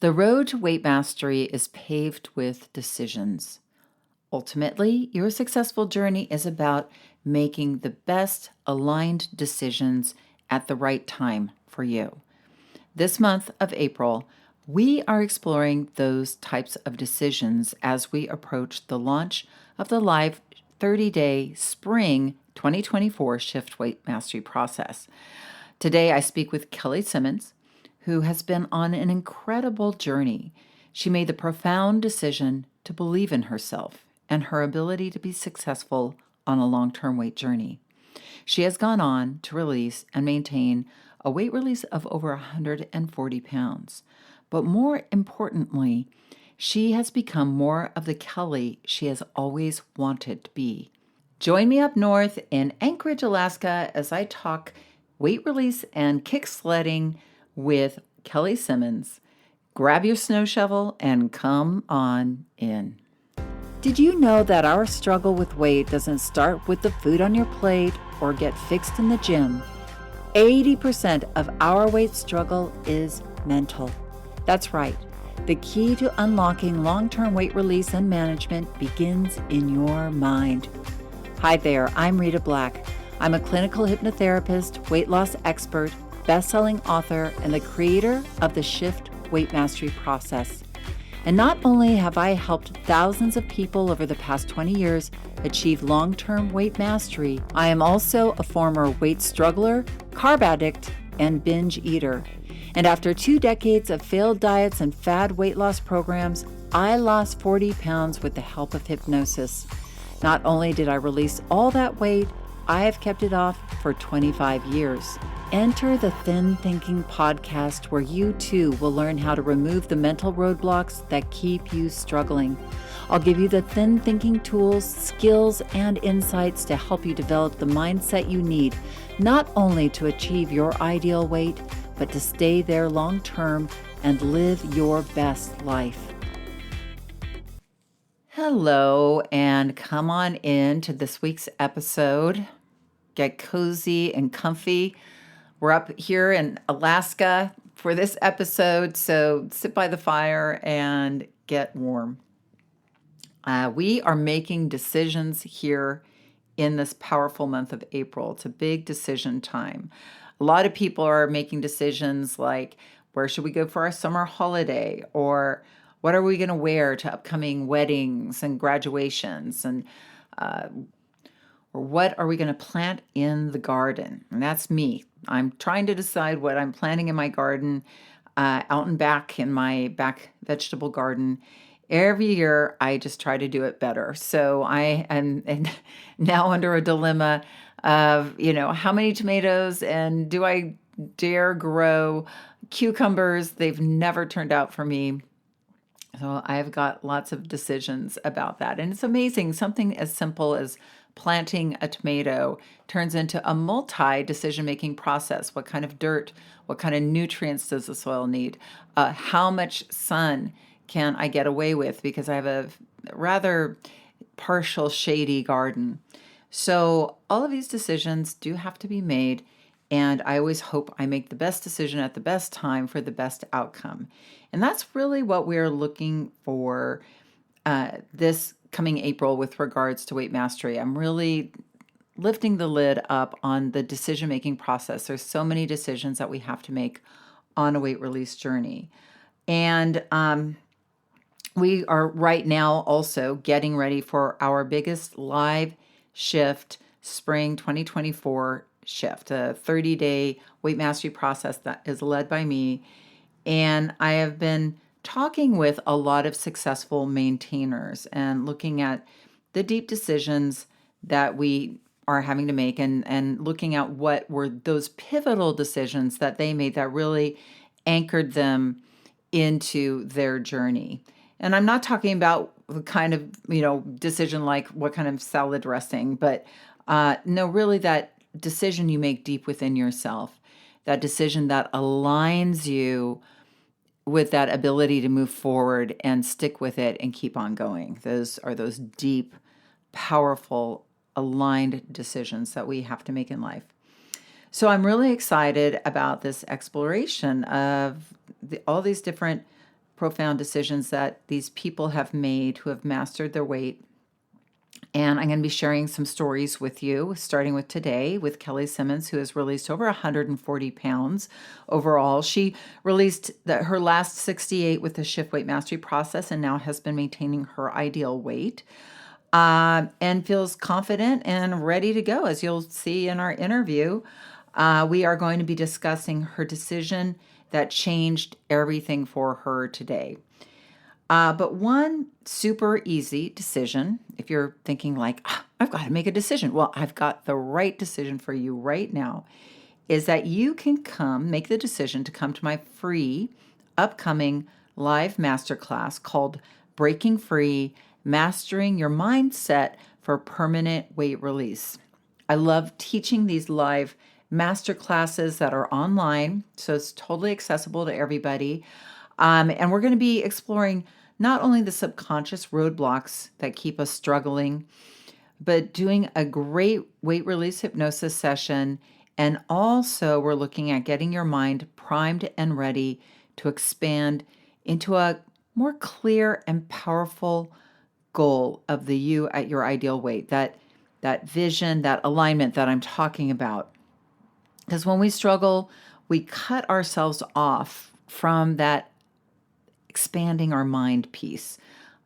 The road to weight mastery is paved with decisions. Ultimately, your successful journey is about making the best aligned decisions at the right time for you. This month of April, we are exploring those types of decisions as we approach the launch of the live 30-day spring 2024 Shift Weight Mastery process. Today, I speak with Kelly Simmons, who has been on an incredible journey. She made the profound decision to believe in herself and her ability to be successful on a long-term weight journey. She has gone on to release and maintain a weight release of over 140 pounds. But more importantly, she has become more of the Kelly she has always wanted to be. Join me up north in Anchorage, Alaska, as I talk weight release and kick sledding with Kelly Simmons. Grab your snow shovel and come on in. Did you know that our struggle with weight doesn't start with the food on your plate or get fixed in the gym? 80% of our weight struggle is mental. That's right. The key to unlocking long-term weight release and management begins in your mind. Hi there, I'm Rita Black. I'm a clinical hypnotherapist, weight loss expert, best-selling author, and the creator of the Shift Weight Mastery process. And not only have I helped thousands of people over the past 20 years achieve long-term weight mastery, I am also a former weight struggler, carb addict, and binge eater. And after 2 decades of failed diets and fad weight loss programs, I lost 40 pounds with the help of hypnosis. Not only did I release all that weight, I have kept it off for 25 years. Enter the Thin Thinking podcast, where you too will learn how to remove the mental roadblocks that keep you struggling. I'll give you the thin thinking tools, skills, and insights to help you develop the mindset you need, not only to achieve your ideal weight, but to stay there long term and live your best life. Hello, and come on in to this week's episode. Get cozy and comfy. We're up here in Alaska for this episode, so sit by the fire and get warm. We are making decisions here in this powerful month of April. It's a big decision time. A lot of people are making decisions like, where should we go for our summer holiday? Or what are we going to wear to upcoming weddings and graduations? And or what are we going to plant in the garden? And that's me. I'm trying to decide what I'm planting in my garden, out and back in my back vegetable garden. Every year, I just try to do it better. So I am now under a dilemma of, how many tomatoes, and do I dare grow cucumbers? They've never turned out for me. So I've got lots of decisions about that. And it's amazing. Something as simple as planting a tomato turns into a multi-decision-making process. What kind of dirt, what kind of nutrients does the soil need? How much sun can I get away with? Because I have a rather partial shady garden. So all of these decisions do have to be made. And I always hope I make the best decision at the best time for the best outcome. And that's really what we're looking for this coming April with regards to weight mastery. I'm really lifting the lid up on the decision-making process. There's so many decisions that we have to make on a weight release journey. And we are right now also getting ready for our biggest live shift, spring 2024 shift, a 30-day weight mastery process that is led by me. And I have been talking with a lot of successful maintainers and looking at the deep decisions that we are having to make, and looking at what were those pivotal decisions that they made that really anchored them into their journey. And I'm not talking about the kind of, decision like what kind of salad dressing, but no, really that decision you make deep within yourself, that decision that aligns you with that ability to move forward and stick with it and keep on going. Those are those deep, powerful, aligned decisions that we have to make in life. So I'm really excited about this exploration of all these different profound decisions that these people have made who have mastered their weight. And I'm going to be sharing some stories with you, starting with today with Kelly Simmons, who has released over 140 pounds overall. She released her last 68 with the Shift Weight Mastery process and now has been maintaining her ideal weight, and feels confident and ready to go. As you'll see in our interview, we are going to be discussing her decision that changed everything for her today. But one super easy decision, if you're thinking like, I've got to make a decision. Well, I've got the right decision for you right now, is that you can make the decision to come to my free upcoming live masterclass called Breaking Free, Mastering Your Mindset for Permanent Weight Release. I love teaching these live masterclasses that are online, so it's totally accessible to everybody. And we're going to be exploring not only the subconscious roadblocks that keep us struggling, but doing a great weight release hypnosis session. And also, we're looking at getting your mind primed and ready to expand into a more clear and powerful goal of the you at your ideal weight, that vision, that alignment that I'm talking about. Because when we struggle, we cut ourselves off from that expanding our mind piece.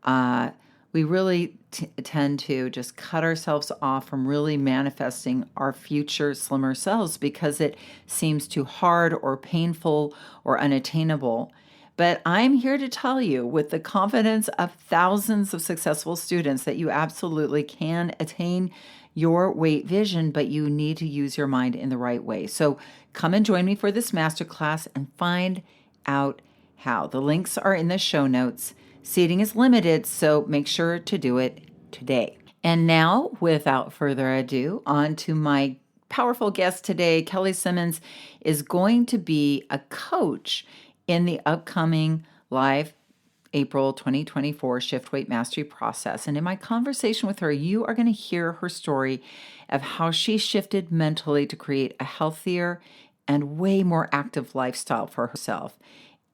We really tend to just cut ourselves off from really manifesting our future slimmer selves because it seems too hard or painful or unattainable. But I'm here to tell you, with the confidence of thousands of successful students, that you absolutely can attain your weight vision, but you need to use your mind in the right way. So come and join me for this masterclass and find out how. The links are in the show notes. Seating is limited, so make sure to do it today. And now, without further ado, on to my powerful guest today. Kelly Simmons is going to be a coach in the upcoming live April 2024 Shift Weight Mastery process. And in my conversation with her, you are going to hear her story of how she shifted mentally to create a healthier and way more active lifestyle for herself.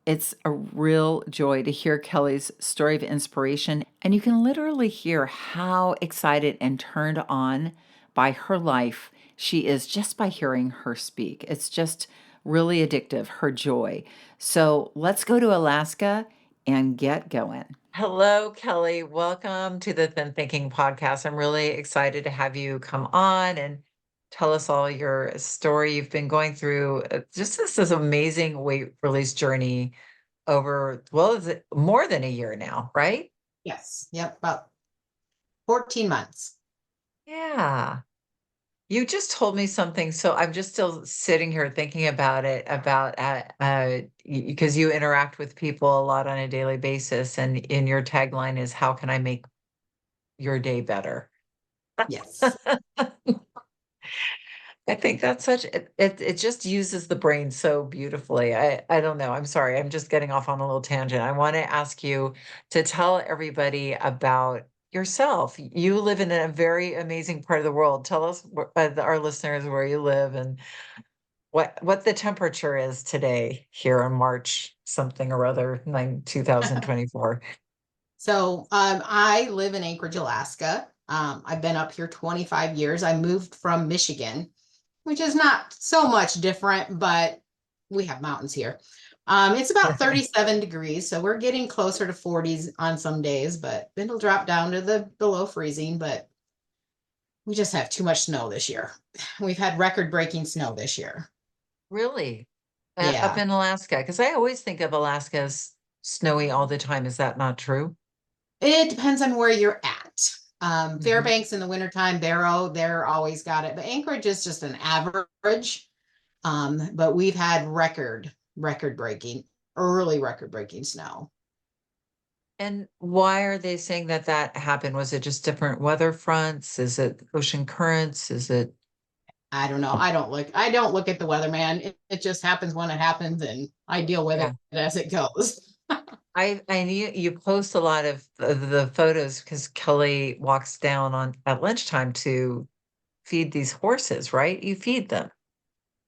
It's a real joy to hear Kelly's story of inspiration, and you can literally hear how excited and turned on by her life she is just by hearing her speak. It's just really addictive, her joy. So let's go to Alaska and get going. Hello, Kelly. Welcome to the Thin Thinking podcast. I'm really excited to have you come on and tell us all your story. You've been going through just this amazing weight release journey over, well, is it more than a year now, right? Yes. Yep. About 14 months. Yeah. You just told me something, so I'm just still sitting here thinking about it, about because you interact with people a lot on a daily basis, and in your tagline is, "How can I make your day better?" Yes. I think that's it just uses the brain so beautifully. I don't know. I'm sorry. I'm just getting off on a little tangent. I want to ask you to tell everybody about yourself. You live in a very amazing part of the world. Tell us, our listeners, where you live and what the temperature is today here on March something or other, 2024. So I live in Anchorage, Alaska. I've been up here 25 years. I moved from Michigan, which is not so much different, but we have mountains here. It's about 37 degrees, so we're getting closer to 40s on some days, but then it'll drop down to the below freezing. But we just have too much snow this year. We've had record-breaking snow this year. Really? Up Yeah. in Alaska? Because I always think of Alaska as snowy all the time. Is that not true? It depends on where you're at. Mhm. Fairbanks in the wintertime, Barrow, they're always got it. But Anchorage is just an average. But we've had early record breaking snow. And why are they saying that that happened? Was it just different weather fronts? Is it ocean currents? Is it? I don't know. I don't look at the weather, man. It just happens when it happens, and I deal with Yeah. it as it goes. I knew you post a lot of the photos because Kelly walks down on at lunchtime to feed these horses, right? You feed them.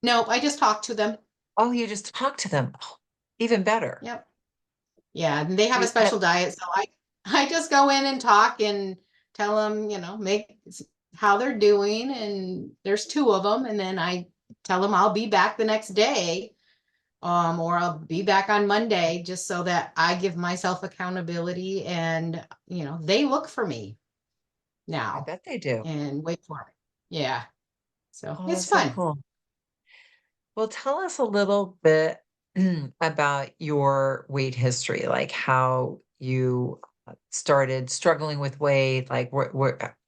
Nope, I just talk to them. Oh, you just talk to them. Oh, even better. Yep. Yeah, and they have a You had, special diet, so I just go in and talk and tell them, make how they're doing, and there's two of them, and then I tell them I'll be back the next day, or I'll be back on Monday, just so that I give myself accountability, and they look for me I now bet they do. and wait for me. Yeah, so Oh, it's that's so fun. cool. Well, tell us a little bit about your weight history, like how you started struggling with weight, like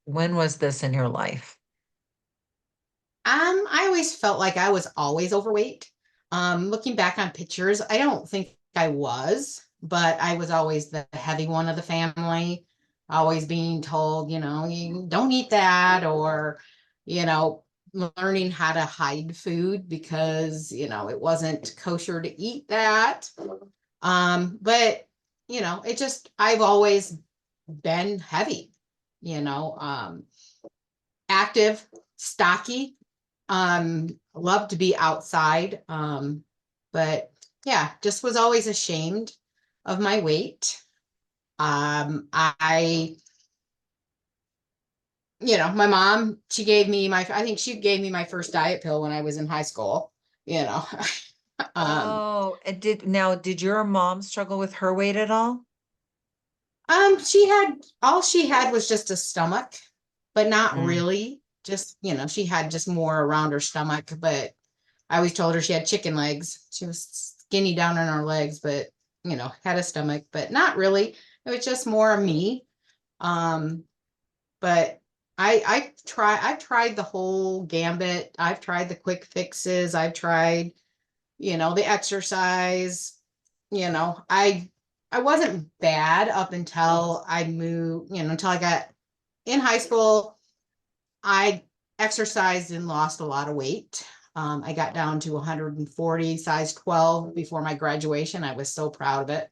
when was this in your life? I always felt like I was always overweight. Looking back on pictures, I don't think I was, but I was always the heavy one of the family, always being told, you don't eat that, or, you know, learning how to hide food because, it wasn't kosher to eat that. But, I've always been heavy, you know, um, active, stocky, love to be outside. But yeah, just was always ashamed of my weight. I, my mom, I think she gave me my first diet pill when I was in high school, you know. um, Oh, and did your mom struggle with her weight at all? all she had was just a stomach, but not Mm. really. Just, she had just more around her stomach, but I always told her she had chicken legs. She was skinny down on her legs, but had a stomach, but not really. It was just more of me. Um, but I've tried the whole gambit. I've tried the quick fixes. I've tried, the exercise. I wasn't bad up until I moved, until I got in high school. I exercised and lost a lot of weight. I got down to 140, size 12 before my graduation. I was so proud of it.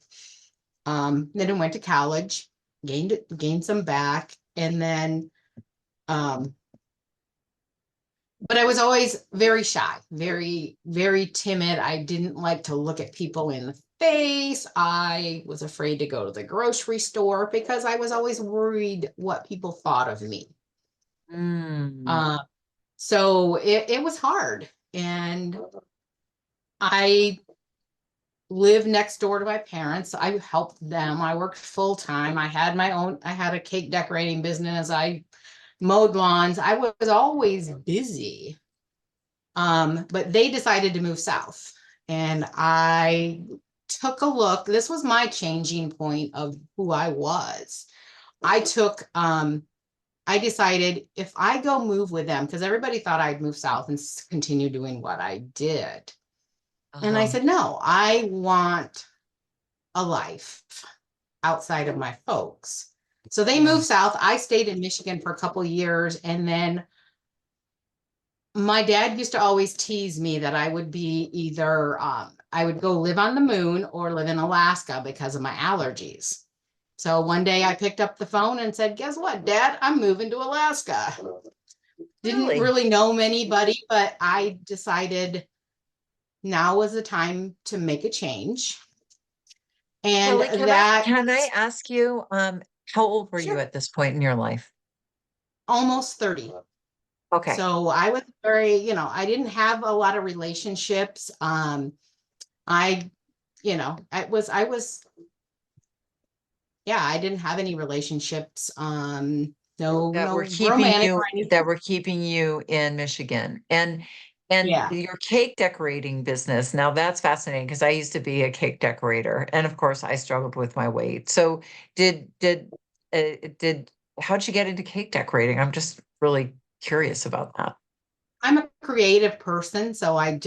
Then I went to college, gained some back, and then, um, but I was always very shy, very, very timid. I didn't like to look at people in the face. I was afraid to go to the grocery store because I was always worried what people thought of me. Mm. Uh, so it was hard. And I lived next door to my parents. I helped them. I worked full time. I had a cake decorating business. I mowed lawns. I was always busy. But they decided to move south. And I took a look. This was my changing point of who I was. I took I decided if I go move with them, because everybody thought I'd move south and continue doing what I did. And I Uh-huh. said, no, I want a life outside of my folks. So they Yeah. moved south. I stayed in Michigan for a couple of years. And then my dad used to always tease me that I would be either, I would go live on the moon or live in Alaska because of my allergies. So one day I picked up the phone and said, guess what, Dad? I'm moving to Alaska. Didn't Really? really know anybody, but I decided now was the time to make a change. And Kelly, that, can I ask you, how old were you sure, at this point in your life? almost 30. Okay. So I was very, I didn't have a lot of relationships. I, I was, yeah, I didn't have any relationships. No romantic or That anything. were keeping you in Michigan. And Yeah. your cake decorating business. Now that's fascinating because I used to be a cake decorator, and of course I struggled with my weight. So did how'd you get into cake decorating? I'm just really curious about that. I'm a creative person, so I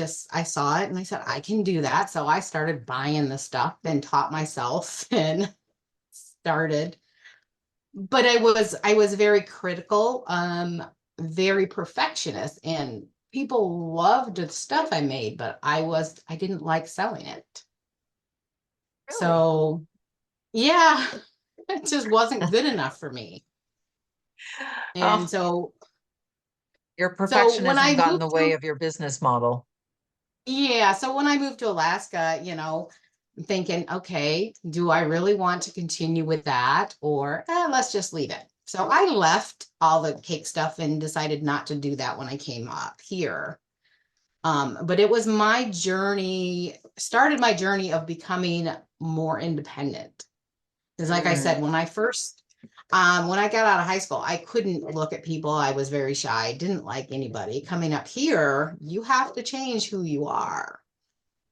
saw it and I said I can do that. So I started buying the stuff and taught myself and started. But I was very critical, very perfectionist, and people loved the stuff I made, but I didn't like selling it. Really? So yeah, it just wasn't good enough for me. And Oh, so your so when perfectionism I got in the moved way to of your business model. yeah, so when I moved to Alaska, thinking, okay, do I really want to continue with that, or let's just leave it. So I left all the cake stuff and decided not to do that when I came up here. But it was my journey, started my journey of becoming more independent. Because like I Mm, said, when I got out of high school, I couldn't look at people. I was very shy, didn't like anybody. Coming up here, you have to change who you are.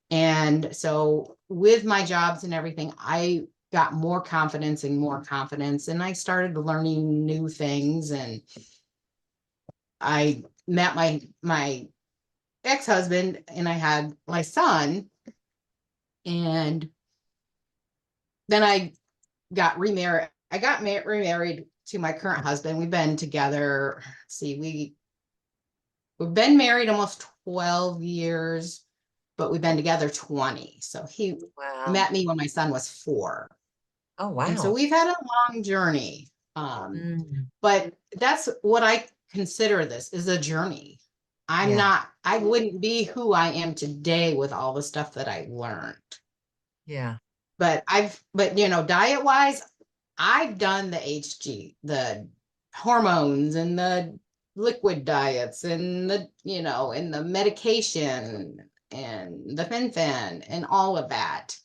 And so with my jobs and everything, I got more confidence and more confidence, and I started learning new things. And I met my ex-husband, and I had my son, and then I got remarried. I got remarried to my current husband. We've been together. See, we've been married almost 12 years, but we've been together 20. So he wow. met me when my son was 4. Oh, And so wow. we've had a long journey. Mm, But that's what I consider, this is a journey. yeah. I wouldn't be who I am today with all the stuff that I learned. Yeah. But diet wise, I've done the HG, the hormones and the liquid diets and and the medication and the fen and all of that.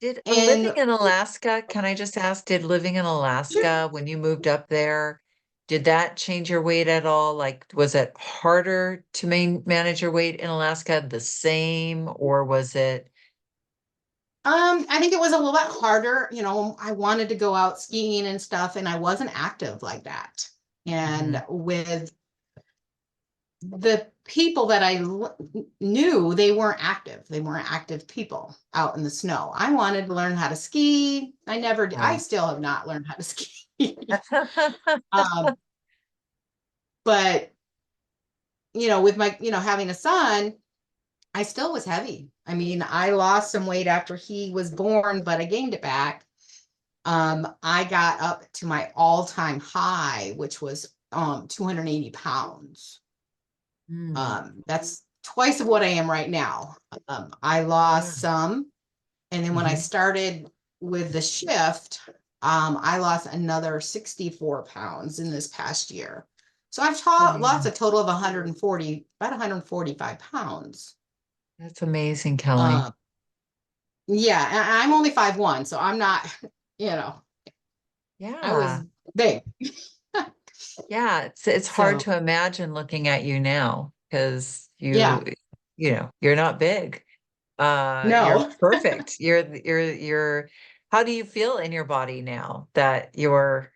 Did living And in Alaska, can I just ask, did living in sure, Alaska when you moved up there, did that change your weight at all? Like, was it harder to manage your weight in Alaska, the same, or was it? I think it was a little bit harder. I wanted to go out skiing and stuff, and I wasn't active like that. Mhm. And with the people that I knew, they weren't active. They weren't active people out in the snow. I wanted to learn how to ski. I never did. I Right. still have not learned how to ski. um, but with my, having a son, I still was heavy. I mean, I lost some weight after he was born, but I gained it back. I got up to my all-time high, which was 280 pounds. Mm, That's twice of what I am right now. I yeah. lost some, and then when I Mhm. started with the shift, I lost another 64 pounds in this past year. So I've lost a total of 140, about 145 pounds. That's amazing, Kelly. Um, yeah, and I'm only 5'1", so I'm not, you know, I Yeah. was big. Yeah. It's hard So to imagine looking at you now because yeah, you're not big. You're no, perfect. You're how do you feel in your body now that you're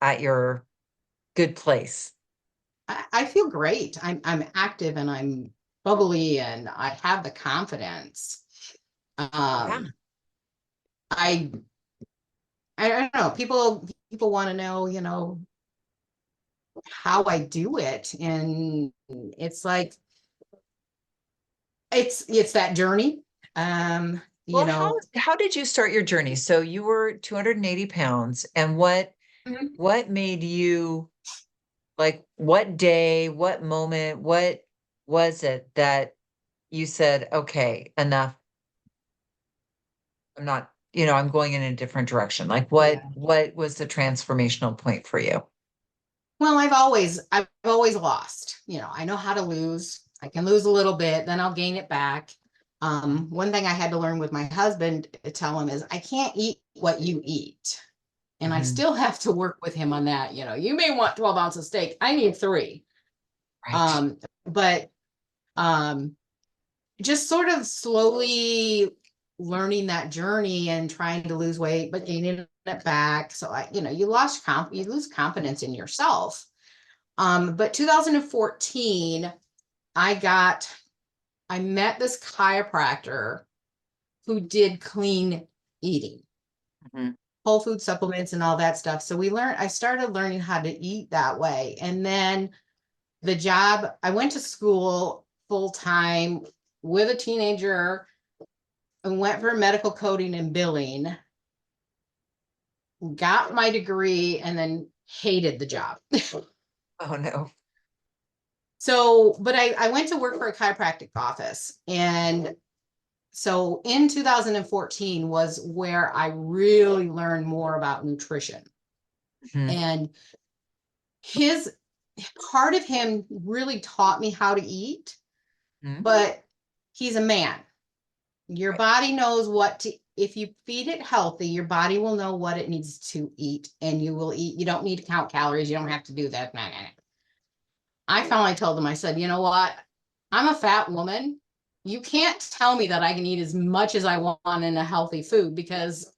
at your good place? I feel great. I'm active and I'm bubbly and I have the confidence. Yeah. Um, I I don't know. People want to know, how I do it, and it's like it's that journey. Um, you Well, know, how did you start your journey? So you were 280 pounds, and Mhm. what made you like what day, what moment, what was it that you said, okay, enough. I'm not, I'm going in a different direction. Like Yeah. what was the transformational point for you? Well, I've always lost. I know how to lose. I can lose a little bit, then I'll gain it back. One thing I had to learn with my husband to tell him is I can't eat what you eat. And I Mhm. still have to work with him on that. You may want 12 ounces of steak. I need 3. Right. But just sort of slowly learning that journey and trying to lose weight, but gaining it back. So you lose confidence in yourself. But 2014, I met this chiropractor who did clean eating, Mhm. whole food supplements and all that stuff. So I started learning how to eat that way. And then I went to school full time with a teenager and went for medical coding and billing, got my degree, and then hated the job. Oh no. So, but I went to work for a chiropractic office, and So in 2014 was where I really learned more about nutrition. Mhm. And his part of him really taught me how to eat, Mhm. but he's a man. Your Right. body knows what to, if you feed it healthy, your body will know what it needs to eat, and you will eat. You don't need to count calories. You don't have to do that. Nah, nah, nah. I finally told him, I said, you know what? I'm a fat woman. You can't tell me that I can eat as much as I want in a healthy food because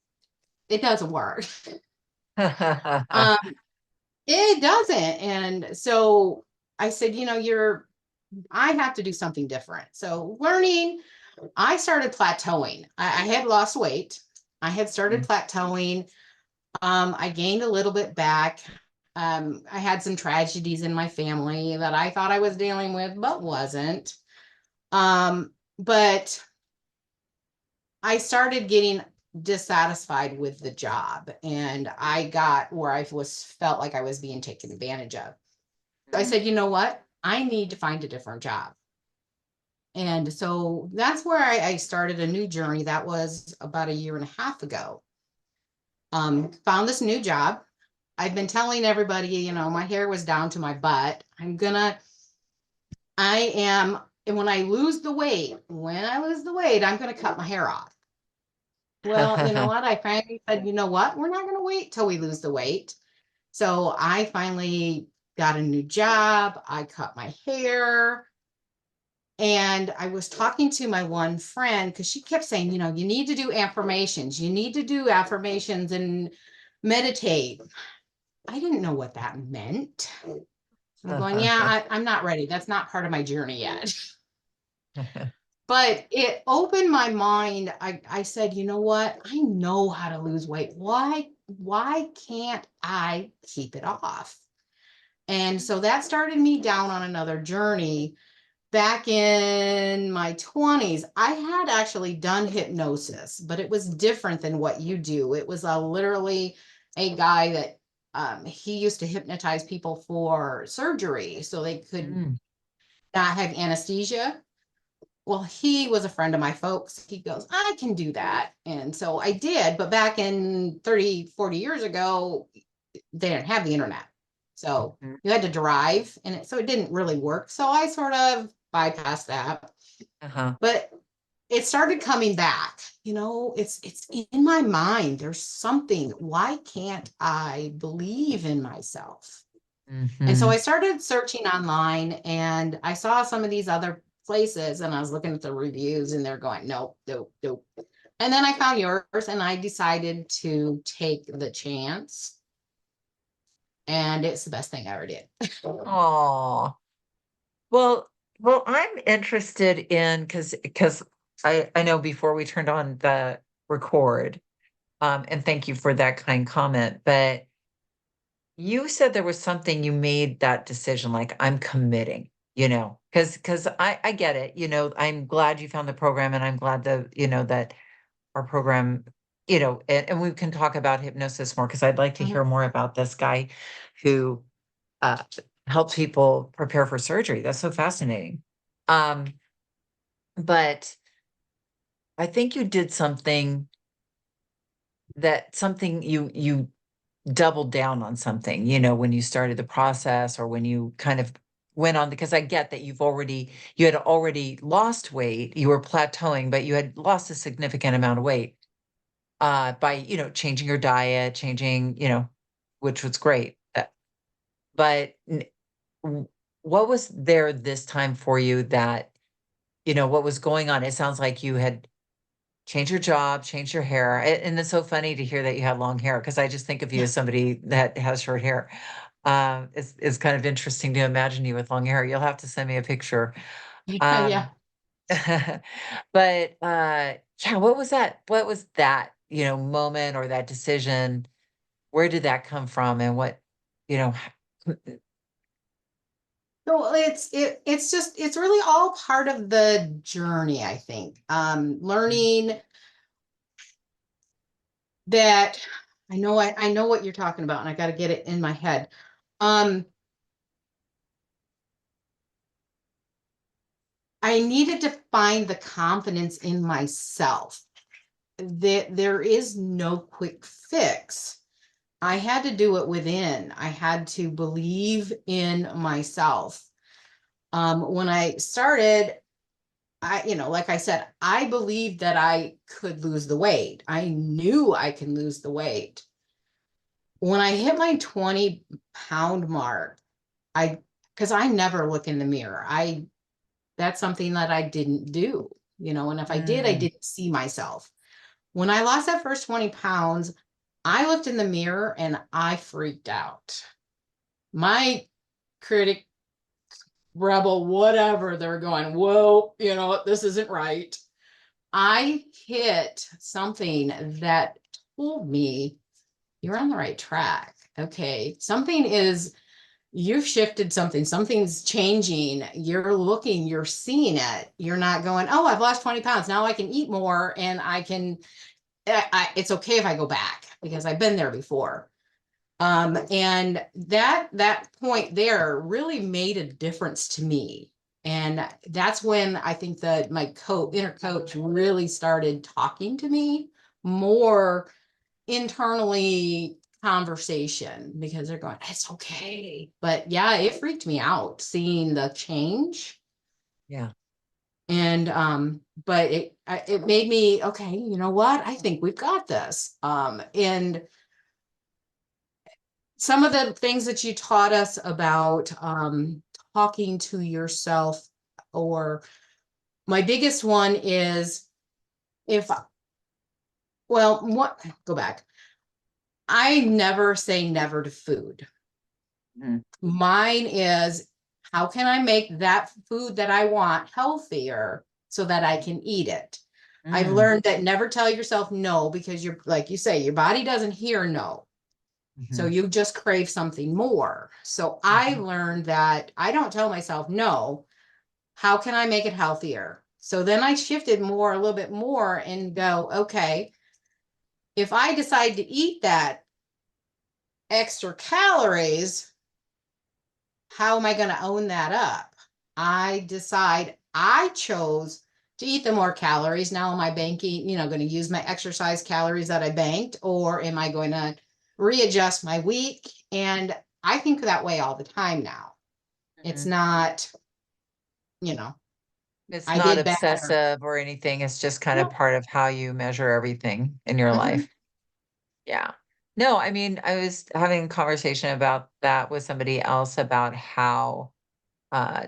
it doesn't work. Um, it doesn't. And so I said, I have to do something different. So learning, I started plateauing. I had lost weight. I had started plateauing. I gained a little bit back. I had some tragedies in my family that I thought I was dealing with, but wasn't. But I started getting dissatisfied with the job, and I got where I was felt like I was being taken advantage of. I said, you know what? I need to find a different job. And so that's where I started a new journey. That was about a year and a half ago. Found this new job. I've been telling everybody, my hair was down to my butt. I am, and when I lose the weight, I'm gonna cut my hair off. Well, you know what? I finally said, you know what? We're not gonna wait till we lose the weight. So I finally got a new job. I cut my hair. And I was talking to my one friend because she kept saying, you need to do affirmations. You need to do affirmations and meditate. I didn't know what that meant. I'm going, yeah, I'm not ready. That's not part of my journey yet. But it opened my mind. I said, you know what? I know how to lose weight. Why can't I keep it off? And so that started me down on another journey. Back in my 20s, I had actually done hypnosis, but it was different than what you do. It was literally a guy that he used to hypnotize people for surgery so they could Mm. not have anesthesia. Well, he was a friend of my folks. He goes, I can do that. And so I did. But back in 30, 40 years ago, they didn't have the internet. So Mhm. you had to drive, and so it didn't really work. So I sort of bypassed that. Uh-huh. But it started coming back. It's in my mind. There's something. Why can't I believe in myself? And so I Mhm. started searching online, and I saw some of these other places, and I was looking at the reviews, and they're going, nope, nope, nope. And then I found yours, and I decided to take the chance. And it's the best thing I ever did. Aw. Well, I'm interested in because I know before we turned on the record, and thank you for that kind comment, but you said there was something you made that decision, like I'm committing, because I get it, I'm glad you found the program and I'm glad that our program, and we can talk about hypnosis more because I'd like to Mhm. hear more about this guy who uh, helps people prepare for surgery. That's so fascinating. Um, but I think you did something you doubled down on something, when you started the process or when you kind of went on, because I get that you had already lost weight, you were plateauing, but you had lost a significant amount of weight by, changing your diet, which was great. But what was there this time for you that, what was going on? It sounds like you had changed your job, changed your hair. And it's so funny to hear that you had long hair because I just think of you as somebody that has short hair. It's kind of interesting to imagine you with long hair. You'll have to send me a picture. Yeah. Um, but yeah, what was that? What was that, moment or that decision? Where did that come from? And what, you know, So it's really all part of the journey, I think. Learning that I know what you're talking about, and I got to get it in my head. Um, I needed to find the confidence in myself that there is no quick fix. I had to do it within. I had to believe in myself. When I started, like I said, I believed that I could lose the weight. I knew I could lose the weight. When I hit my 20-pound mark, I, because I never look in the mirror. That's something that I didn't do, and if I did, I Mm. didn't see myself. When I lost that first 20 pounds, I looked in the mirror and I freaked out. My critic, rebel, whatever, they're going, whoa, this isn't right. I hit something that told me you're on the right track. Okay. You've shifted something, something's changing. You're looking, you're seeing it. You're not going, oh, I've lost 20 pounds. Now I can eat more and it's okay if I go back because I've been there before. And that point there really made a difference to me. And that's when I think that my inner coach really started talking to me more internally conversation because they're going, it's okay. But yeah, it freaked me out seeing the change. Yeah. And but it made me, okay, you know what? I think we've got this. And some of the things that you taught us about talking to yourself, or my biggest one is if, well, what, go back. I never say never to food. Mm. Mine is, how can I make that food that I want healthier so that I can eat it? I've Mm. learned that never tell yourself no, because you're, like you say, your body doesn't hear no. So Mhm. you just crave something more. So I Mhm. learned that I don't tell myself no. How can I make it healthier? So then I shifted more, a little bit more, and go, okay, if I decide to eat that extra calories, how am I going to own that up? I decide I chose to eat the more calories. Now, am I banking, going to use my exercise calories that I banked, or am I going to readjust my week? And I think that way all the time now. It's Mhm. not, you know, It's I not did better. obsessive or anything. It's just kind of No. part of how you measure everything in your Mhm. life. Yeah. No, I mean, I was having a conversation about that with somebody else about how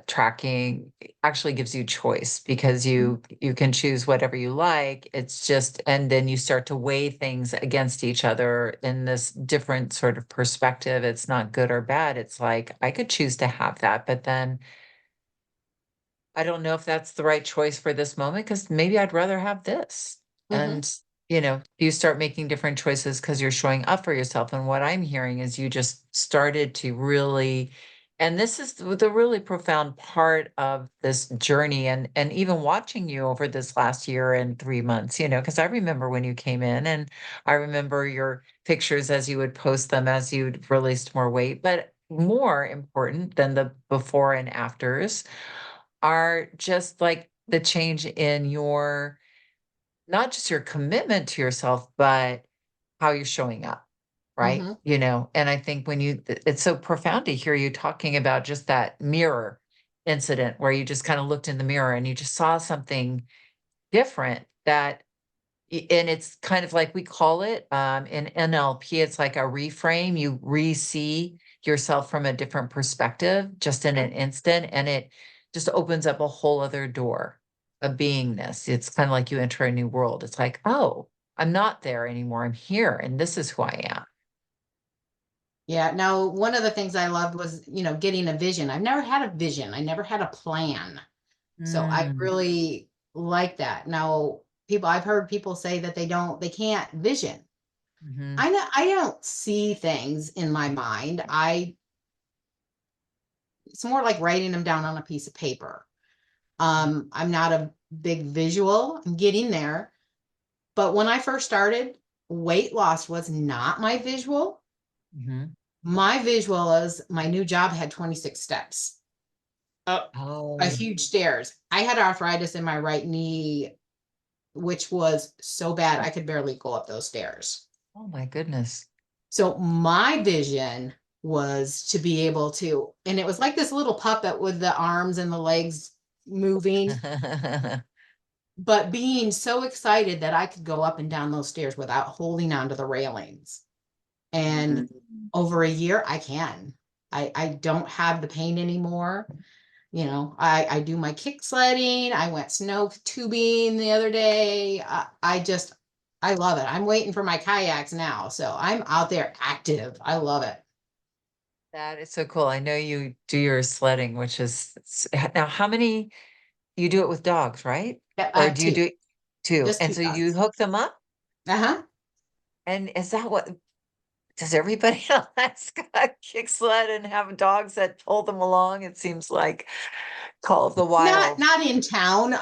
tracking actually gives you choice because you can choose whatever you like. It's just, and then you start to weigh things against each other in this different sort of perspective. It's not good or bad. It's like I could choose to have that, but then I don't know if that's the right choice for this moment because maybe I'd rather have this. Mhm. And, you start making different choices because you're showing up for yourself. And what I'm hearing is you just started to really, and this is the really profound part of this journey and even watching you over this last year and 3 months, because I remember when you came in and I remember your pictures as you would post them as you'd released more weight. But more important than the before and afters are just like the change in your not just your commitment to yourself, but how you're showing up, right? Mhm. And I think when it's so profound to hear you talking about just that mirror incident where you just kind of looked in the mirror and you just saw something different and it's kind of like we call it in NLP, it's like a reframe. You re-see yourself from a different perspective just in an Mhm. instant, and it just opens up a whole other door of beingness. It's kind of like you enter a new world. It's like, oh, I'm not there anymore. I'm here, and this is who I am. Yeah. Now, one of the things I loved was, getting a vision. I've never had a vision. I never had a plan. So I Mm. really like that. Now, I've heard people say that they can't vision. Hmm. I know I don't see things in my mind. It's more like writing them down on a piece of paper. I'm not a big visual. I'm getting there. But when I first started, weight loss was not my visual. Hmm. My visual is my new job had 26 steps. uh, a Oh, huge stairs. I had arthritis in my right knee, which was so bad I could barely go up those stairs. oh my goodness. So my vision was to be able to, and it was like this little puppet with the arms and the legs moving, but being so excited that I could go up and down those stairs without holding onto the railings. And Mm. over a year, I can. I don't have the pain anymore. You know, I do my kick sledding. I went snow tubing the other day. I love it. I'm waiting for my kayaks now. So I'm out there active. I love it. That is so cool. I know you do your sledding, which is now how many you do it with dogs, right? Yeah, Or do you two, do it two? just And two so you dogs. hook them up? Uh-huh. And is that what does everybody in Alaska kick sled and have dogs that pull them along? It seems like Call of the Wild. Not in town.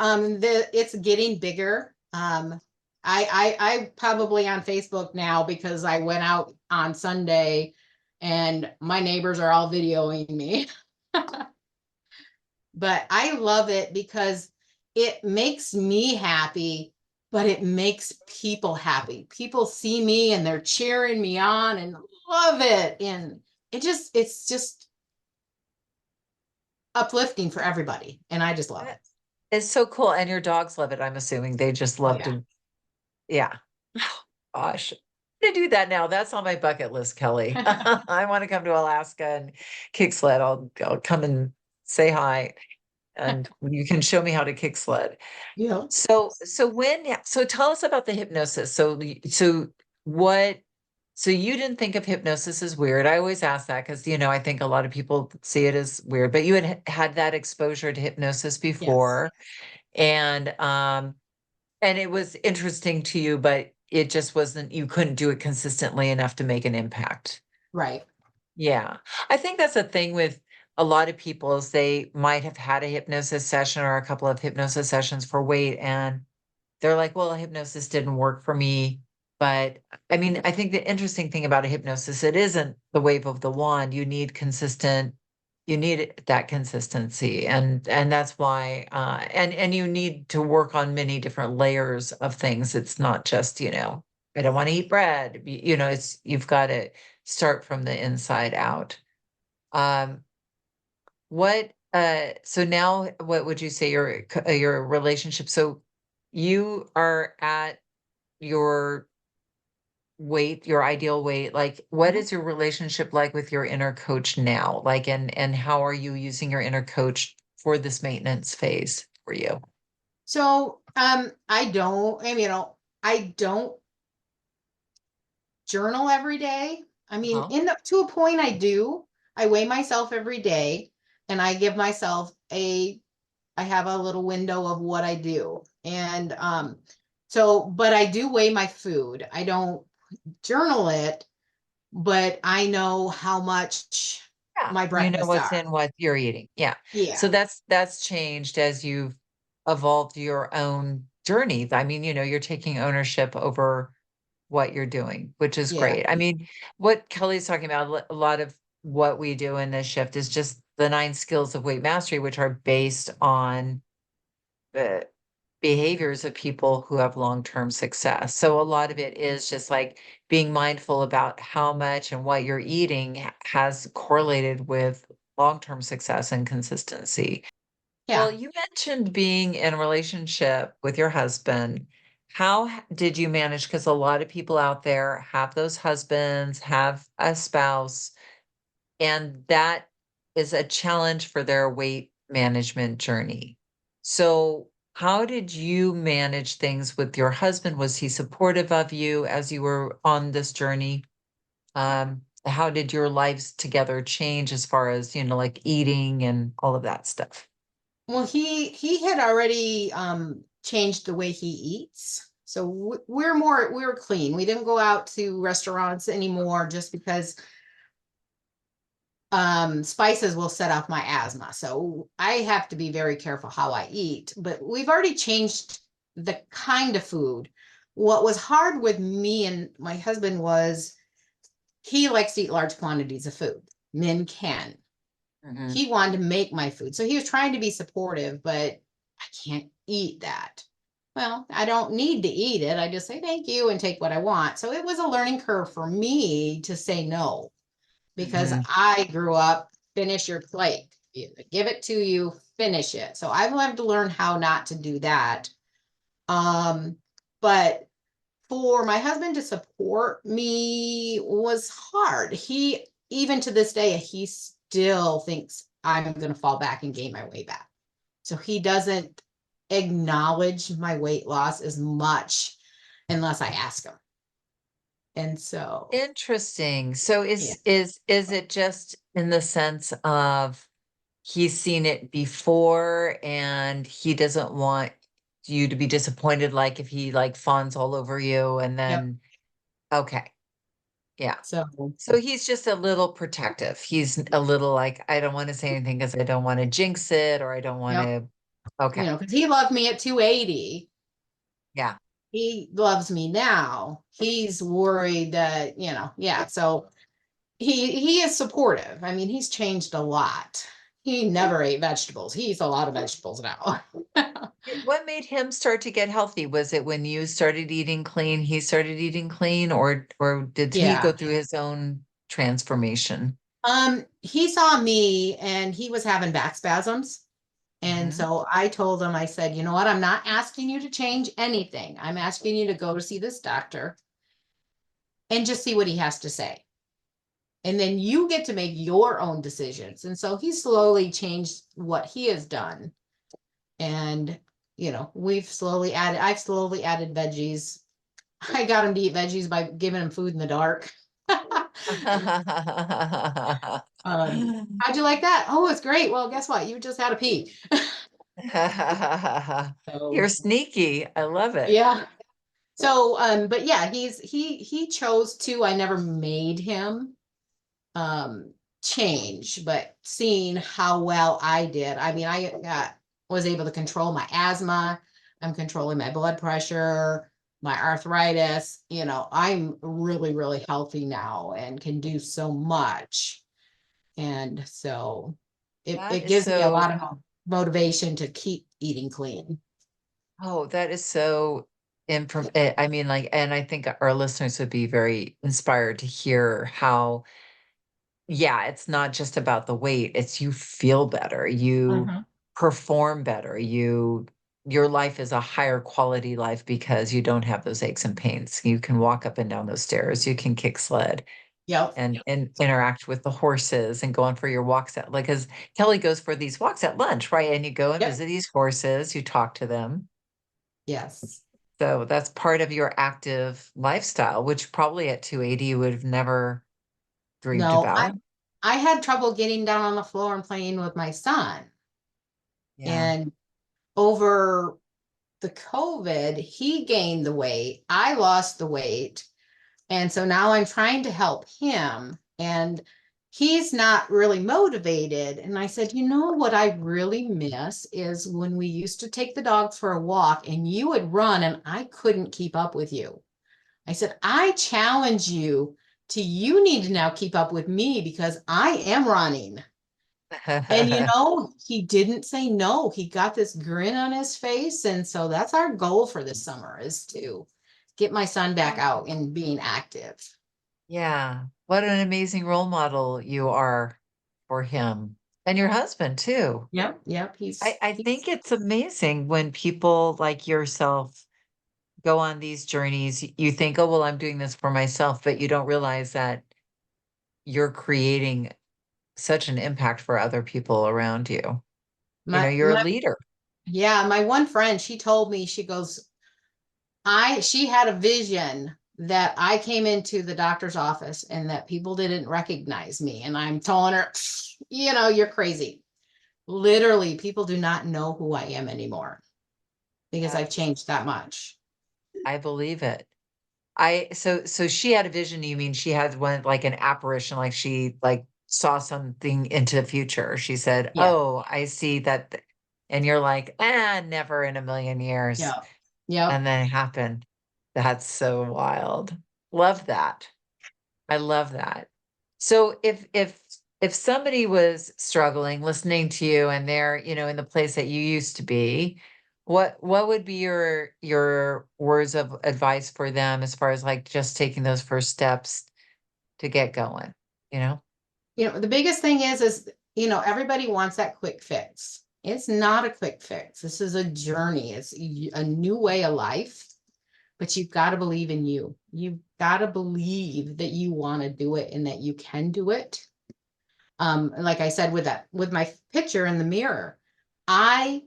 It's getting bigger. I probably on Facebook now because I went out on Sunday and my neighbors are all videoing me. But I love it because it makes me happy, but it makes people happy. People see me and they're cheering me on and love it. And it's just uplifting for everybody. And I just love it. It's so cool. And your dogs love it, I'm assuming. They just Oh love yeah. to, yeah. Gosh, I'm gonna do that now. That's on my bucket list, Kelly. I want to come to Alaska and kick sled. I'll come and say hi, and you can show me how to kick sled. Yeah. So tell us about the hypnosis. What, so you didn't think of hypnosis as weird. I always ask that because, I think a lot of people see it as weird, but you had that exposure to hypnosis Yes. before, and it was interesting to you, but it just wasn't, you couldn't do it consistently enough to make an impact. Right. Yeah. I think that's a thing with a lot of people is they might have had a hypnosis session or a couple of hypnosis sessions for weight, and they're like, well, hypnosis didn't work for me. But I mean, I think the interesting thing about a hypnosis, it isn't the wave of the wand. You need that consistency. And that's why and you need to work on many different layers of things. It's not just, I don't want to eat bread. It's you've got to start from the inside out. Um, so now what would you say your relationship? So you are at your weight, your ideal weight. Like, what Mhm. is your relationship like with your inner coach now? Like, and how are you using your inner coach for this maintenance phase for you? So I don't journal every day. I mean, Uh-huh. to a point I do. I weigh myself every day and I give myself I have a little window of what I do. And but I do weigh my food. I don't journal it, but I know how much Yeah, my you know breakfasts what's are. in what you're eating. Yeah. So Yeah. that's changed as you've evolved your own journey. I mean, you're taking ownership over what you're doing, which is Yeah. great. I mean, what Kelly's talking about, a lot of what we do in this shift is just the 9 skills of weight mastery, which are based on the behaviors of people who have long-term success. So a lot of it is just like being mindful about how much and what you're eating has correlated with long-term success and consistency. Well, Yeah. you mentioned being in a relationship with your husband. How did you manage? Because a lot of people out there have those husbands, have a spouse, and that is a challenge for their weight management journey. So, how did you manage things with your husband? Was he supportive of you as you were on this journey? How did your lives together change as far as, like eating and all of that stuff? Well, he had already changed the way he eats. So we're clean. We didn't go out to restaurants anymore just because spices will set off my asthma. So I have to be very careful how I eat, but we've already changed the kind of food. What was hard with me and my husband was he likes to eat large quantities of food. Men can. Mhm. He wanted to make my food. So he was trying to be supportive, but I can't eat that. Well, I don't need to eat it. I just say thank you and take what I want. So it was a learning curve for me to say no, because Mhm. I grew up, finish your plate, give it to you, finish it. So I've had to learn how not to do that. Um, but for my husband to support me was hard. He, even to this day, he still thinks I'm going to fall back and gain my way back. So he doesn't acknowledge my weight loss as much unless I ask him. And so, Interesting. So yeah, is it just in the sense of he's seen it before and he doesn't want you to be disappointed, like if he like fawns all over you and yep. then okay, yeah. So, So he's just a little protective. He's a little like, I don't want to say anything because I don't want to jinx it or I don't want yep. to. Okay. Because he loved me at 280. Yeah. He loves me now. He's worried that, yeah. So he is supportive. I mean, he's changed a lot. He never ate vegetables. He eats a lot of vegetables now. What made him start to get healthy? Was it when you started eating clean, he started eating clean, or did he go Yeah. through his own transformation? He saw me and he was having back spasms. And Hmm. so I told him, I said, you know what? I'm not asking you to change anything. I'm asking you to go to see this doctor and just see what he has to say. And then you get to make your own decisions. And so he slowly changed what he has done. And, I've slowly added veggies. I got him to eat veggies by giving him food in the dark. How'd you like that? Oh, it's great. Well, guess what? You just had a pee. You're So sneaky. I love it. yeah. So but yeah, he chose to. I never made him um change, but seeing how well I did. I mean, was able to control my asthma. I'm controlling my blood pressure, my arthritis. I'm really, really healthy now and can do so much. And so That it is gives me a so, lot of motivation to keep eating clean. oh, that is so I mean, like, and I think our listeners would be very inspired to hear how, yeah, it's not just about the weight, it's you feel better, you Mhm. perform better, your life is a higher quality life because you don't have those aches and pains. You can walk up and down those stairs, you can kick sled Yep. and interact with the horses and go on for your walks at like as Kelly goes for these walks at lunch, right? And you go and Yep. visit these horses, you talk to them. Yes. So that's part of your active lifestyle, which probably at 280 you would have never dreamed No, I about. I had trouble getting down on the floor and playing with my son. Yeah. And over the COVID, he gained the weight. I lost the weight. And so now I'm trying to help him. And he's not really motivated. And I said, you know what I really miss is when we used to take the dogs for a walk and you would run and I couldn't keep up with you. I said, I challenge you to you need to now keep up with me because I am running. And he didn't say no. He got this grin on his face. And so that's our goal for this summer is to get my son back out and being active. Yeah. What an amazing role model you are for him and your husband too. Yep. Yep. I He's think it's amazing when people like yourself go on these journeys. You think, oh, well, I'm doing this for myself, but you don't realize that you're creating such an impact for other people around you. my, You're a my, leader. yeah, my one friend, she told me, she goes, she had a vision that I came into the doctor's office and that people didn't recognize me. And I'm telling her, you're crazy. Literally, people do not know who I am anymore because I've That's, changed that much. I believe it. So she had a vision, you mean she had one like an apparition, like she like saw something into the future. She said, Yeah. "Oh, I see that." And you're like, "Ah, never in a million years." Yeah. Yep. And then it happened. That's so wild. Love that. I love that. So if if somebody was struggling listening to you and they're, in the place that you used to be, what would be your words of advice for them as far as like just taking those first steps to get going, you know? The biggest thing is, everybody wants that quick fix. It's not a quick fix. This is a journey. It's a new way of life, but you've got to believe in you. You've got to believe that you want to do it and that you can do it. And like I said, with my picture in the mirror, I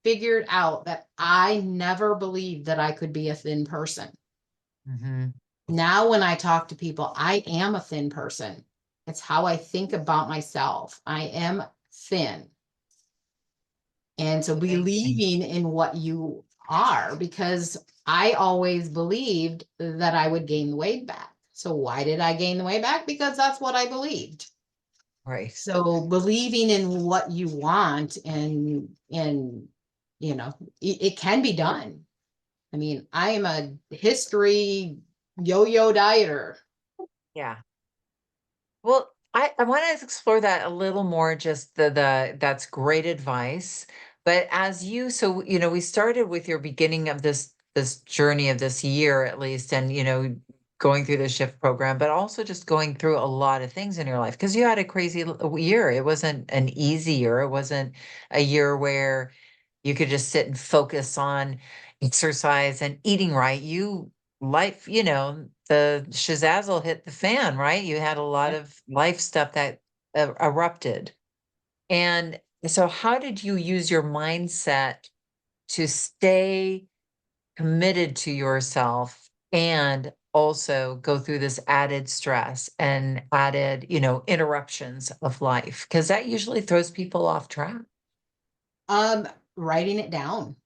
figured out that I never believed that I could be a thin person. Mm-hmm. Now, when I talk to people, I am a thin person. It's how I think about myself. I am thin. And so Amazing. believing in what you are, because I always believed that I would gain the weight back. So why did I gain the weight back? Because that's what I believed. Right. So believing in what you want and it can be done. I mean, I am a history yo-yo dieter. Yeah. Well, I want to explore that a little more, just that's great advice. But as you, so, we started with your beginning of this journey of this year at least, and, going through the shift program, but also just going through a lot of things in your life because you had a crazy year. It wasn't an easy year. It wasn't a year where you could just sit and focus on exercise and eating right. Life, the shazazzle hit the fan, right? You had a lot Yep. of life stuff that erupted. And so, how did you use your mindset to stay committed to yourself and also go through this added stress and added, interruptions of life? Because that usually throws people off track. Um, Writing it down,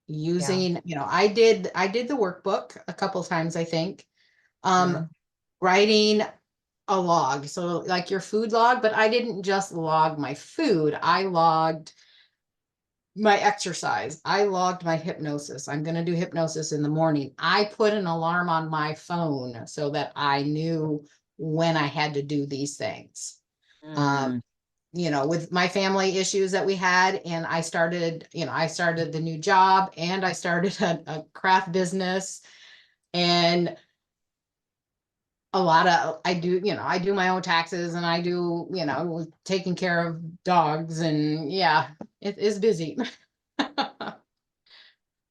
Yeah. using, I did the workbook a couple times, I think. Um, Mhm. Writing a log. So like your food log, but I didn't just log my food. I logged my exercise. I logged my hypnosis. I'm going to do hypnosis in the morning. I put an alarm on my phone so that I knew when I had to do these things. Um, Mm. with my family issues that we had, and I started the new job and I started a craft business, and I do my own taxes, and I do, taking care of dogs, and yeah, it is busy.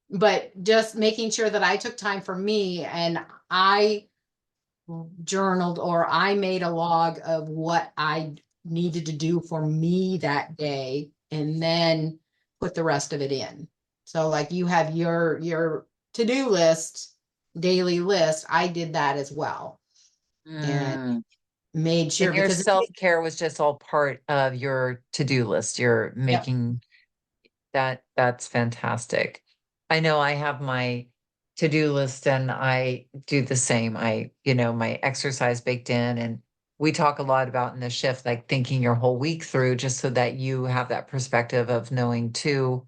But just making sure that I took time for me, and I journaled, or I made a log of what I needed to do for me that day, and then put the rest of it in. So like you have your to-do list, daily list, I did that as well, and Mm. made And sure, your because self-care was just all part of your to-do list. You're yep. making that's fantastic. I know I have my to-do list and I do the same. My exercise baked in, and we talk a lot about in the shift, like thinking your whole week through just so that you have that perspective of knowing too,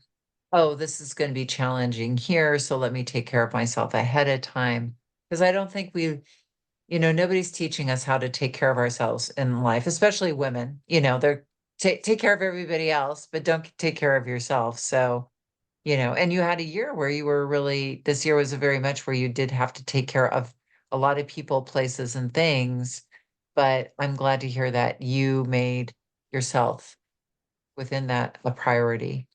oh, this is going to be challenging here. So let me take care of myself ahead of time. Because I don't think nobody's teaching us how to take care of ourselves in life, especially women. They're take care of everybody else, but don't take care of yourself. So, and you had a year where you were really, this year was very much where you did have to take care of a lot of people, places, and things. But I'm glad to hear that you made yourself within that a priority.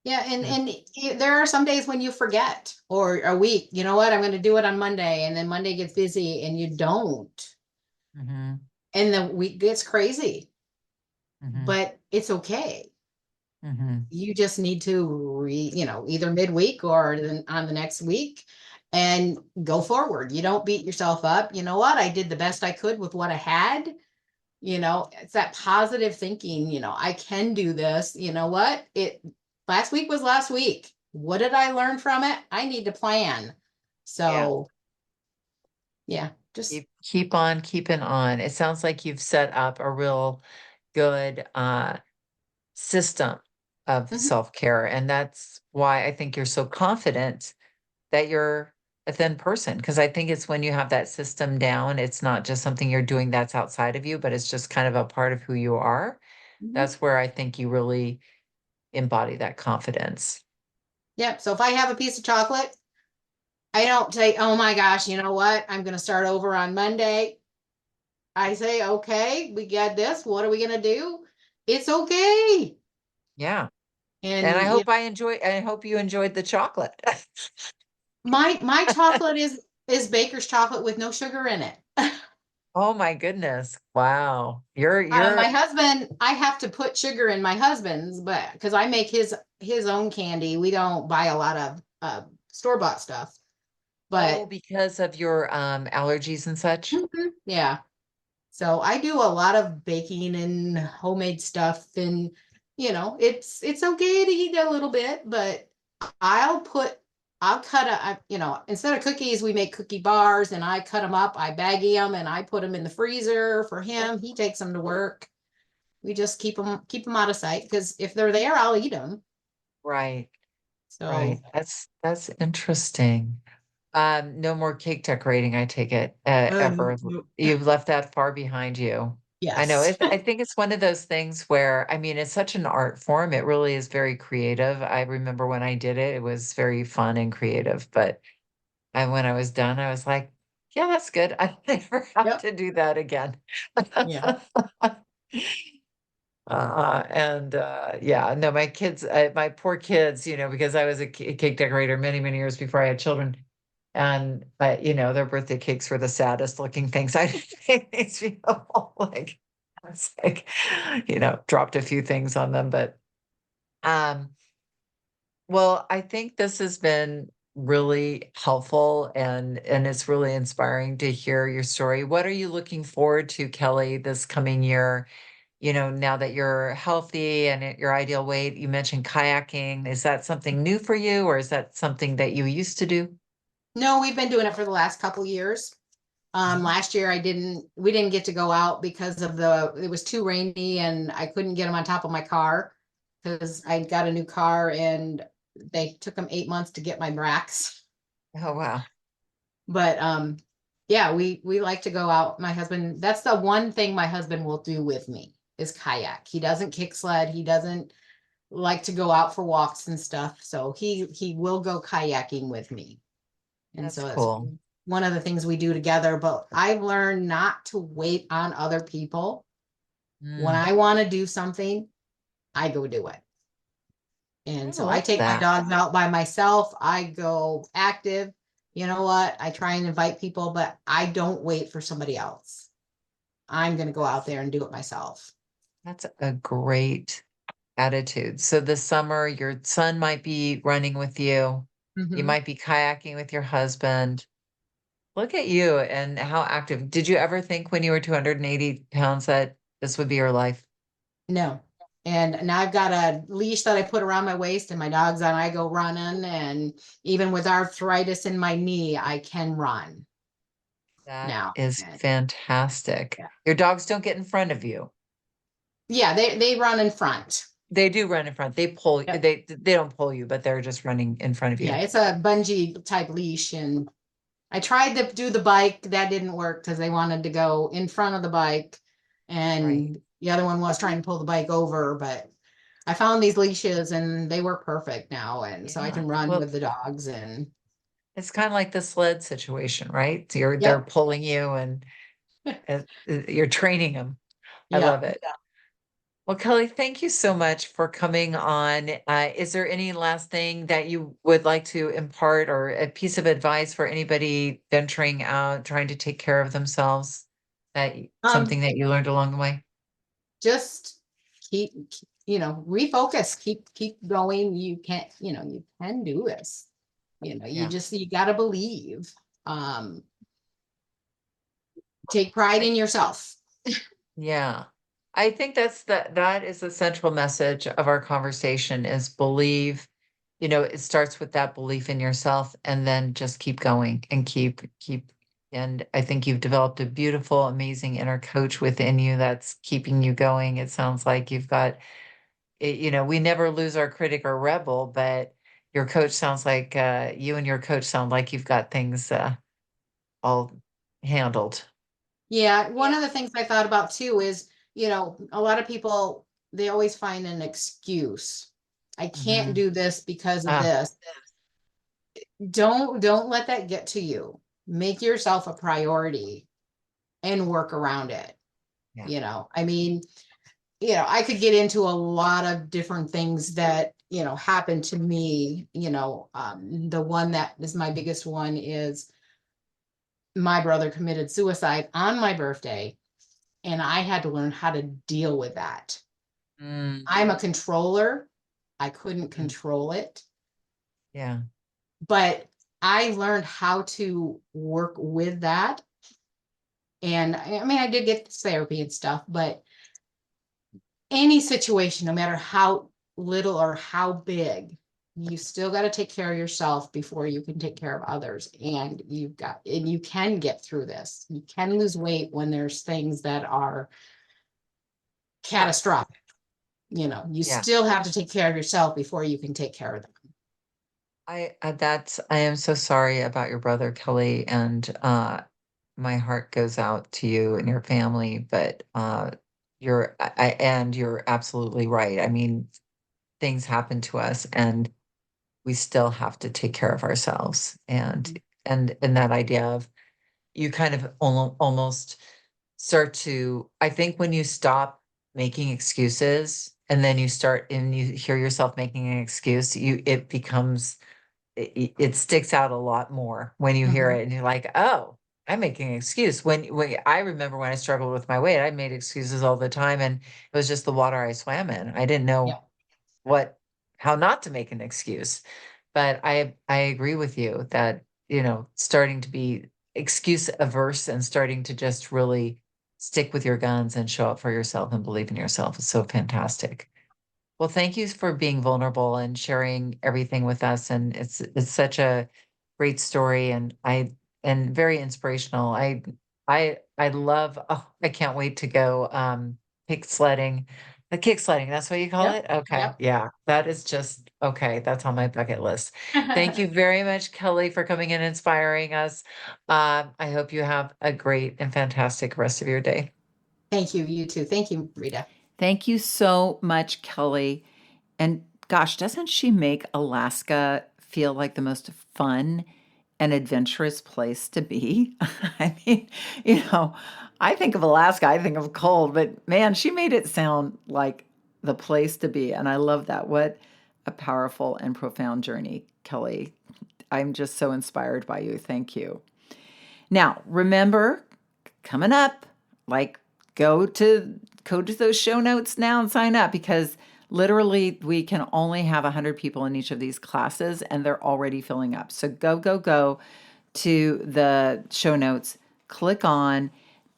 Yeah, and there are some days when you forget, or a week, you know what, I'm going to do it on Monday, and then Monday gets busy and you don't. Mm-hmm. And the week gets crazy, Mm-hmm. but it's okay. Mm-hmm. You just need to either midweek or then on the next week, and go forward. You don't beat yourself up. You know what? I did the best I could with what I had. It's that positive thinking, I can do this. You know what? Last week was last week. What did I learn from it? I need to plan. Yeah. So yeah, just Keep on keeping on. It sounds like you've set up a real good system of mhm. self-care. And that's why I think you're so confident that you're a thin person because I think it's when you have that system down, it's not just something you're doing that's outside of you, but it's just kind of a part of who you are. Mhm. That's where I think you really embody that confidence. Yep. So if I have a piece of chocolate, I don't say, oh my gosh, you know what? I'm going to start over on Monday. I say, okay, we got this. What are we going to do? It's okay. Yeah. And And you know, I hope you enjoyed the chocolate. my chocolate is baker's chocolate with no sugar in it. Oh my goodness. Wow. You're My husband, I have to put sugar in my husband's, but because I make his own candy, we don't buy a lot of store-bought stuff. oh, But because of your allergies and such. mhm, yeah, so I do a lot of baking and homemade stuff, and it's okay to eat a little bit, but I'll put I'll cut instead of cookies, we make cookie bars, and I cut them up, I baggie them, and I put them in the freezer for him. He takes them to work. We just keep them out of sight because if they're there, I'll eat them. Right. Right. So, That's interesting. No more cake decorating, I take it, no, ever. no. You've left that far behind you. I know Yes. it, I think it's one of those things where, I mean, it's such an art form. It really is very creative. I remember when I did it, it was very fun and creative. But when I was done, I was like, yeah, that's good. I never have Yep. to do that again. Yeah. And yeah, no, my poor kids, because I was a cake decorator many, many years before I had children. And their birthday cakes were the saddest looking things. It makes me feel like it's like, dropped a few things on them. But um, well, I think this has been really helpful and it's really inspiring to hear your story. What are you looking forward to, Kelly, this coming year? Now that you're healthy and at your ideal weight, you mentioned kayaking. Is that something new for you, or is that something that you used to do? No, we've been doing it for the last couple years. Mhm. Last year we didn't get to go out because it was too rainy and I couldn't get them on top of my car because I got a new car and they took them 8 months to get my racks. Oh, wow. But yeah, we like to go out. My husband, that's the one thing my husband will do with me is kayak. He doesn't kick sled. He doesn't like to go out for walks and stuff. So he will go kayaking with me. And That's so it's cool. one of the things we do together. But I've learned not to wait on other people. When Mm, I want to do something, I go do it. I And so I love take my that. dogs out by myself. I go active. You know what? I try and invite people, but I don't wait for somebody else. I'm going to go out there and do it myself. That's a great attitude. So this summer, your son might be running with you. You Hmm. might be kayaking with your husband. Look at you and how active. Did you ever think when you were 280 pounds that this would be your life? No. And now I've got a leash that I put around my waist and my dog's on. I go running. And even with arthritis in my knee, I can run That now. is And fantastic. yeah, Your dogs don't get in front of you. yeah, they run in front. They do run in front. They pull, Yep. they don't pull you, but they're just running in front of Yeah, you. it's a bungee type leash. And I tried to do the bike. That didn't work because they wanted to go in front of the bike. Right. And the other one was trying to pull the bike over. But I found these leashes and they work perfect now. And so I Yeah. can run Well, with the dogs. And it's kind of like the sled situation, right? So they're yep. pulling you and you're training them. I Yeah. love it. Well, Kelly, thank you so much for coming on. Is there any last thing that you would like to impart or a piece of advice for anybody venturing out, trying to take care of themselves? Um, Something that you learned along the way? just refocus, keep going. You can do this. Yeah. You got to believe. Um, take pride I, in yourself. yeah. I think that is the central message of our conversation is believe, it starts with that belief in yourself and then just keep going and keep. And I think you've developed a beautiful, amazing inner coach within you that's keeping you going. It sounds like you've got, we never lose our critic or rebel, but your coach sounds like you and your coach sound like you've got things all handled. Yeah, one of the things I thought about too is, a lot of people, they always find an excuse. I can't Hmm. do this because of Ah, this. Don't let that get to you. Make yourself a priority and work around it. yeah. I mean, I could get into a lot of different things that, happened to me. The one that is my biggest one is my brother committed suicide on my birthday, and I had to learn how to deal with that. Mm, I'm a controller. I couldn't mm, control it, yeah. but I learned how to work with that. And I mean, I did get therapy and stuff, but any situation, no matter how little or how big, you still got to take care of yourself before you can take care of others. And you can get through this. You can lose weight when there's things that are catastrophic. You Yeah. still have to take care of yourself before you can take care of them. I am so sorry about your brother, Kelly, and my heart goes out to you and your family, but and you're absolutely right. I mean, things happen to us and we still have to take care of ourselves. And that idea of you kind of almost start to, I think when you stop making excuses and then you start and you hear yourself making an excuse, it becomes it sticks out a lot more when you hear Mhm. it and you're like, oh, I'm making an excuse. When I remember when I struggled with my weight, I made excuses all the time, and it was just the water I swam in. I didn't know Yeah. what how not to make an excuse. But I agree with you that, starting to be excuse averse and starting to just really stick with your guns and show up for yourself and believe in yourself is so fantastic. Well, thank you for being vulnerable and sharing everything with us. And it's such a great story and very inspirational. I love, oh, I can't wait to go kick sledding. The kick sledding, that's what you call Yep. it? Okay. Yep. Yeah. That is just okay. That's on my bucket list. Thank you very much, Kelly, for coming and inspiring us. I hope you have a great and fantastic rest of your day. Thank you. You too. Thank you, Rita. Thank you so much, Kelly. And gosh, doesn't she make Alaska feel like the most fun and adventurous place to be? I mean, you know, I think of Alaska, I think of cold, but man, she made it sound like the place to be. And I love that. What a powerful and profound journey, Kelly. I'm just so inspired by you. Thank you. Now, remember, coming up, like go to those show notes now and sign up because literally we can only have 100 people in each of these classes and they're already filling up. So go to the show notes, click on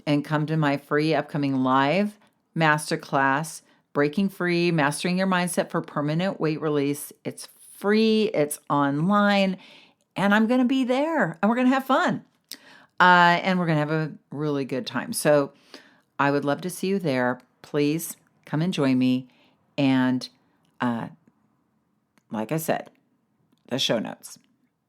and come to my free upcoming live masterclass, Breaking Free, Mastering Your Mindset for Permanent Weight Release. It's free, it's online, and I'm going to be there and we're going to have fun. And we're going to have a really good time. So I would love to see you there. Please come and join me. And uh, like I said, the show notes.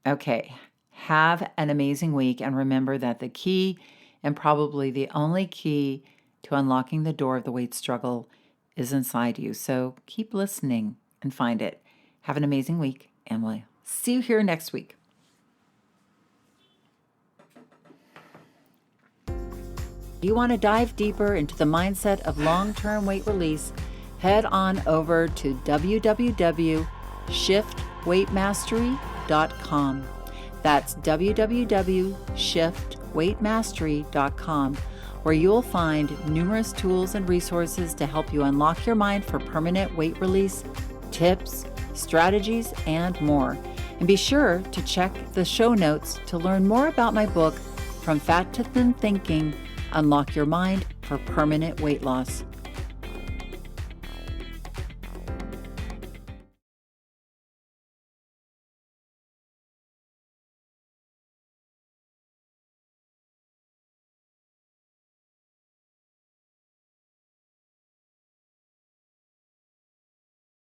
Okay. Have an amazing week. And remember that the key, and probably the only key to unlocking the door of the weight struggle, is inside you. So keep listening and find it. Have an amazing week. And we'll see you here next week. Do you want to dive deeper into the mindset of long-term weight release? Head on over to www.shiftweightmastery.com. That's www.shiftweightmastery.com, where you'll find numerous tools and resources to help you unlock your mind for permanent weight release, tips, strategies, and more. And be sure to check the show notes to learn more about my book, From Fat to Thin Thinking, Unlock Your Mind for Permanent Weight Loss.